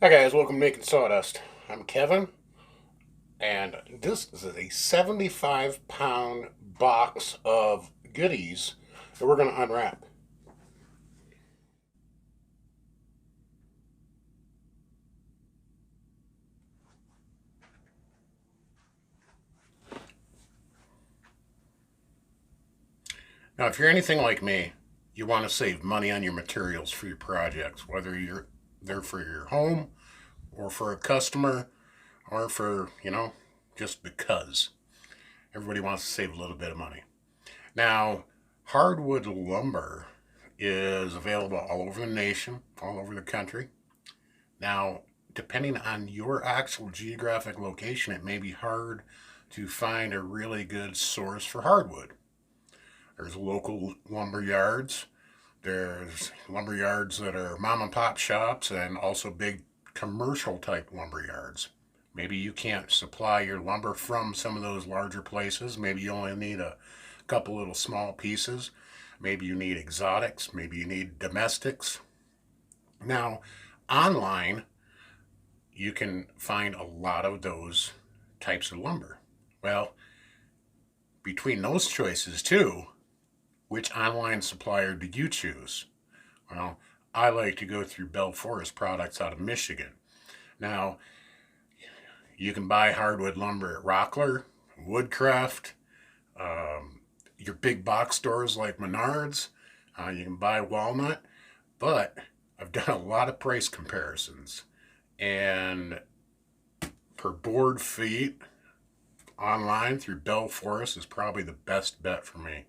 Hi guys, welcome to Making Sawdust. I'm Kevin, and this is a 75-pound box of goodies that we're going to unwrap. Now, if you're anything like me, you want to save money on your materials for your projects, whether you're there for your home or for a customer or for, just because. Everybody wants to save a little bit of money. Now, hardwood lumber is available all over the nation, all over the country. Now, depending on your actual geographic location, it may be hard to find a really good source for hardwood. There's local lumber yards, there's lumber yards that are mom and pop shops, and also big commercial type lumber yards. Maybe you can't supply your lumber from some of those larger places. Maybe you only need a couple little small pieces. Maybe you need exotics. Maybe you need domestics. Now, online, you can find a lot of those types of lumber. Well, between those choices, too, which online supplier did you choose? Well, I like to go through Bell Forest products out of Michigan. Now, you can buy hardwood lumber at Rockler, Woodcraft, your big box stores like Menards. You can buy walnut, but I've done a lot of price comparisons. And per board feet, online through Bell Forest is probably the best bet for me.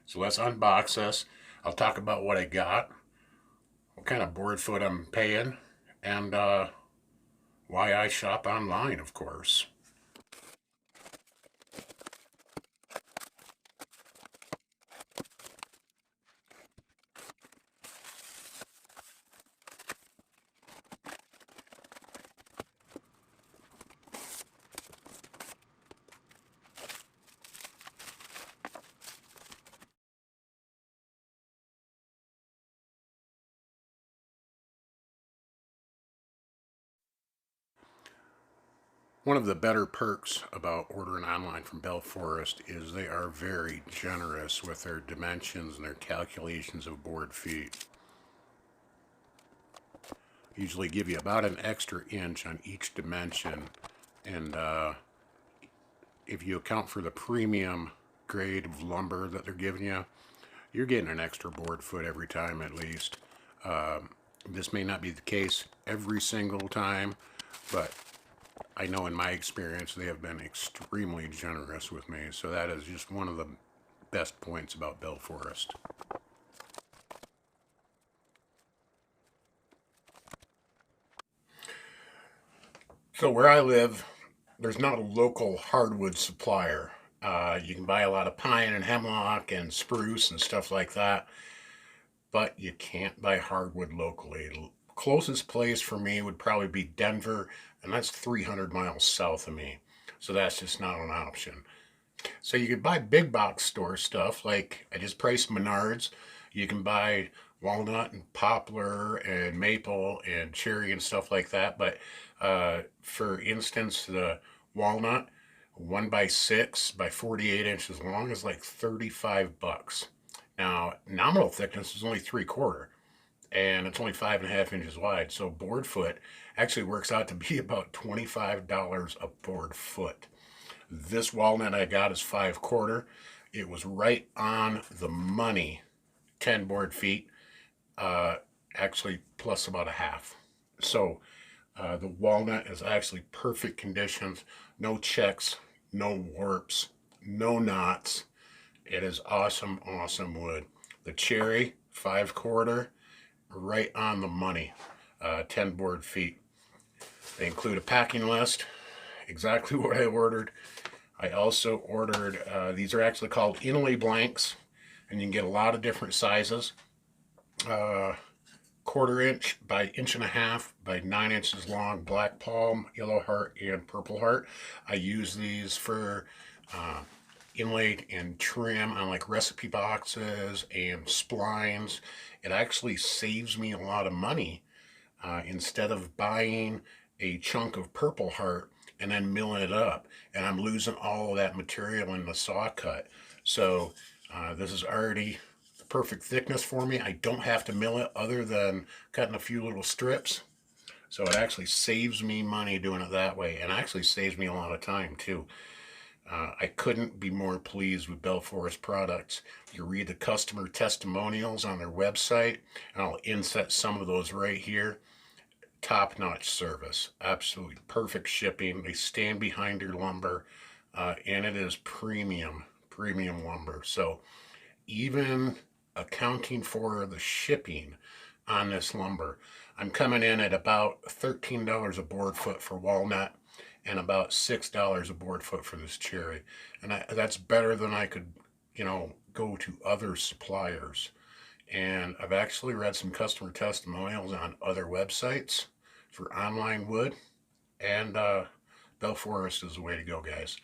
So let's unbox this. I'll talk about what I got, what kind of board foot I'm paying, and why I shop online, of course. One of the better perks about ordering online from Bell Forest is they are very generous with their dimensions and their calculations of board feet. Usually give you about an extra inch on each dimension, and if you account for the premium grade of lumber that they're giving you, you're getting an extra board foot every time at least. This may not be the case every single time, but I know in my experience they have been extremely generous with me. So that is just one of the best points about Bell Forest. So where I live, there's not a local hardwood supplier. You can buy a lot of pine and hemlock and spruce and stuff like that, but you can't buy hardwood locally. The closest place for me would probably be Denver, and that's 300 miles south of me. So that's just not an option. So you could buy big box store stuff like I just priced Menards. You can buy walnut and poplar and maple and cherry and stuff like that. But for instance, the walnut 1x6 by 48 inches long is like 35 bucks. Now nominal thickness is only 3/4 and it's only 5.5 inches wide. So board foot actually works out to be about $25 a board foot. This walnut I got is 5/4. It was right on the money, 10 board feet, uh, actually plus about a half. So the walnut is actually perfect conditions, no checks, no warps, no knots. It is awesome, awesome wood. The cherry, 5/4, right on the money, 10 board feet. They include a packing list, exactly what I ordered. I also ordered, these are actually called inlay blanks, and you can get a lot of different sizes. 1/4 inch by 1.5 inches by 9 inches long, black palm, yellow heart, and purple heart. I use these for inlaid and trim on like recipe boxes and splines. It actually saves me a lot of money instead of buying a chunk of purple heart and then milling it up, and I'm losing all of that material in the saw cut. So this is already the perfect thickness for me. I don't have to mill it other than cutting a few little strips. So it actually saves me money doing it that way, and actually saves me a lot of time too. I couldn't be more pleased with Bell Forest products. You read the customer testimonials on their website, and I'll insert some of those right here. Top-notch service, absolutely perfect shipping. They stand behind your lumber, and it is premium lumber. So even accounting for the shipping on this lumber, I'm coming in at about $13 a board foot for walnut and about $6 a board foot for this cherry. And that's better than I could, go to other suppliers. And I've actually read some customer testimonials on other websites for online wood, and Bell Forest is the way to go, guys.